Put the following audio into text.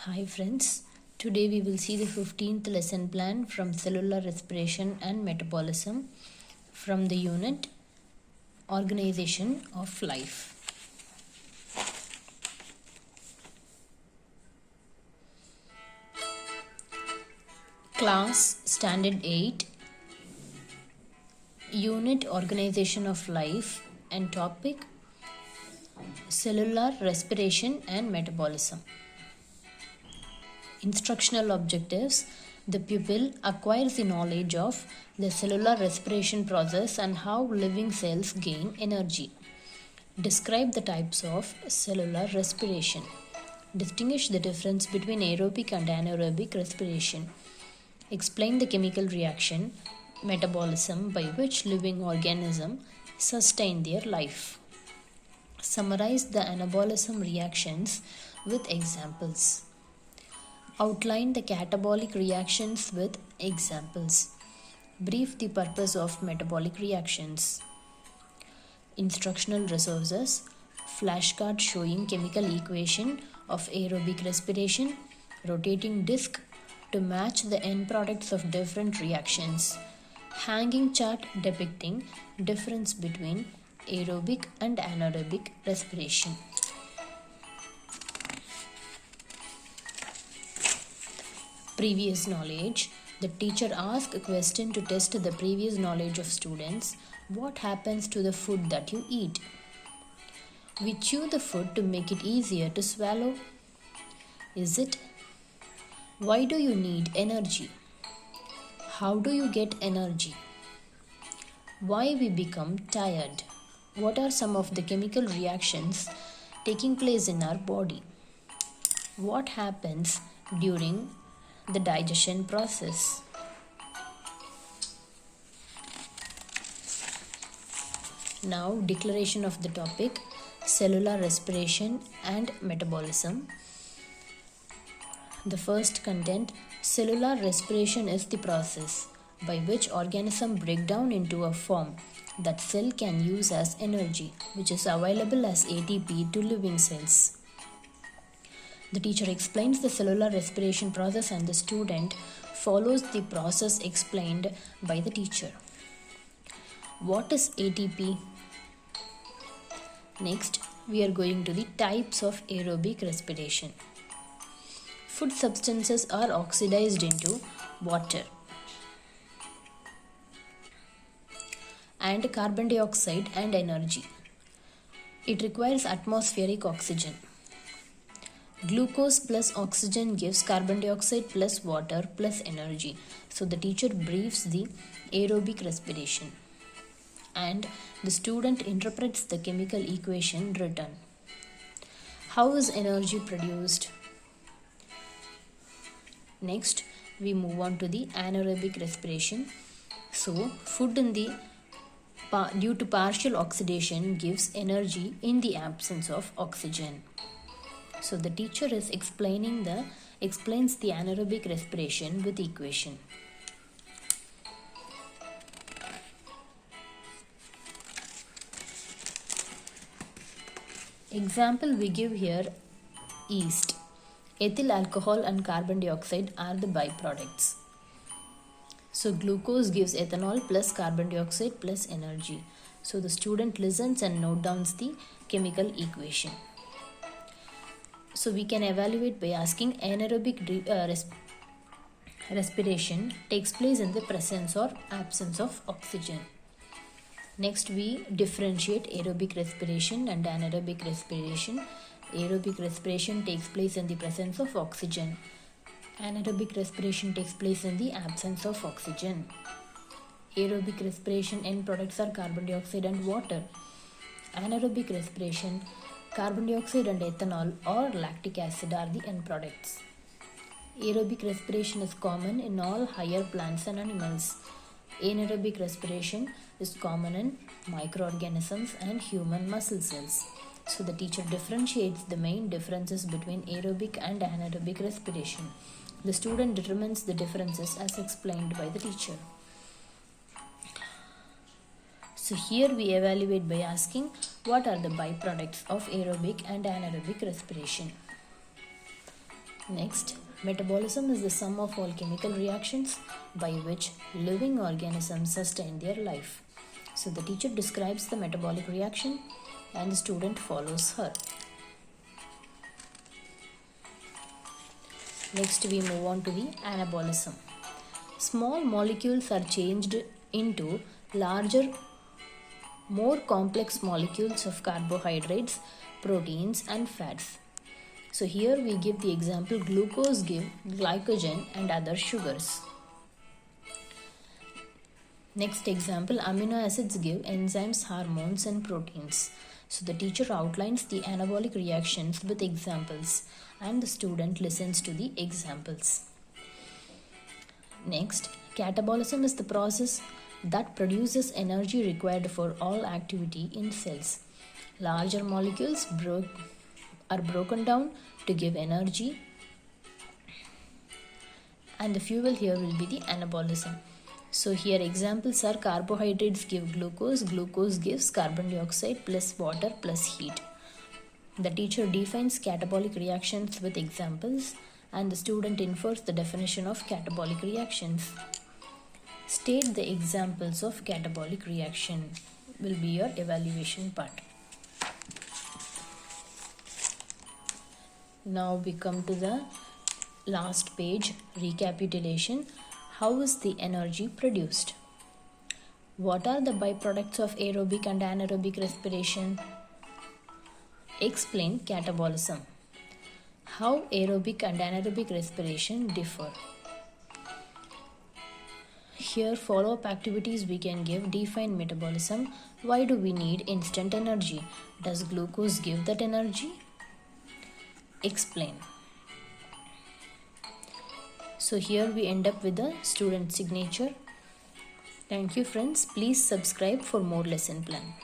Hi friends, today we will see the 15th lesson plan from cellular respiration and metabolism from the unit Organization of Life. Class Standard 8, Unit Organization of Life, and topic Cellular Respiration and Metabolism. Instructional objectives: the pupil acquires the knowledge of the cellular respiration process and how living cells gain energy. Describe the types of cellular respiration. Distinguish the difference between aerobic and anaerobic respiration. Explain the chemical reaction, metabolism, by which living organisms sustain their life. Summarize the anabolism reactions with examples. Outline the catabolic reactions with examples. Brief the purpose of metabolic reactions. Instructional resources: flashcard showing chemical equation of aerobic respiration, rotating disc to match the end products of different reactions, hanging chart depicting difference between aerobic and anaerobic respiration. Previous knowledge: the teacher asks a question to test the previous knowledge of students. What happens to the food that you eat? We chew the food to make it easier to swallow. Is it? Why do you need energy? How do you get energy? Why we become tired? What are some of the chemical reactions taking place in our body? What happens during the digestion process? Now, declaration of the topic cellular respiration and metabolism. The first content: cellular respiration is the process by which organisms break down into a form that cell can use as energy, which is available as ATP to living cells. The teacher explains the cellular respiration process and the student follows the process explained by the teacher. What is ATP? Next, we are going to the types of aerobic respiration. Food substances are oxidized into water and carbon dioxide and energy. It requires atmospheric oxygen. Glucose plus oxygen gives carbon dioxide plus water plus energy. So the teacher briefs the aerobic respiration and the student interprets the chemical equation written. How is energy produced? Next, we move on to the anaerobic respiration. So, food in the due to partial oxidation gives energy in the absence of oxygen. So the teacher is explains the anaerobic respiration with equation. Example we give here: yeast, ethyl alcohol and carbon dioxide are the byproducts. So glucose gives ethanol plus carbon dioxide plus energy. So the student listens and note down the chemical equation. So we can evaluate by asking: anaerobic respiration takes place in the presence or absence of oxygen. Next, we differentiate aerobic respiration and anaerobic respiration. Aerobic respiration takes place in the presence of oxygen. Anaerobic respiration takes place in the absence of oxygen. Aerobic respiration end products are carbon dioxide and water. Anaerobic respiration, carbon dioxide and ethanol or lactic acid are the end products. Aerobic respiration is common in all higher plants and animals. Anaerobic respiration is common in microorganisms and human muscle cells. So the teacher differentiates the main differences between aerobic and anaerobic respiration. The student determines the differences as explained by the teacher. So here we evaluate by asking: what are the byproducts of aerobic and anaerobic respiration? Next, metabolism is the sum of all chemical reactions by which living organisms sustain their life. So the teacher describes the metabolic reaction and the student follows her. Next, we move on to the anabolism. Small molecules are changed into larger, more complex molecules of carbohydrates, proteins, and fats. So here we give the example: glucose give glycogen and other sugars. Next example, amino acids give enzymes, hormones, and proteins. So the teacher outlines the anabolic reactions with examples and the student listens to the examples. Next, catabolism is the process that produces energy required for all activity in cells. Larger molecules are broken down to give energy, and the fuel here will be the anabolism. So here examples are: carbohydrates give glucose, glucose gives carbon dioxide plus water plus heat. The teacher defines catabolic reactions with examples and the student infers the definition of catabolic reactions. State the examples of catabolic reaction will be your evaluation part. Now we come to the last page, recapitulation. How is the energy produced? What are the byproducts of aerobic and anaerobic respiration? Explain catabolism. How aerobic and anaerobic respiration differ? Here follow-up activities we can give. Define metabolism. Why do we need instant energy? Does glucose give that energy? Explain. So here we end up with the student signature. Thank you friends. Please subscribe for more lesson plan.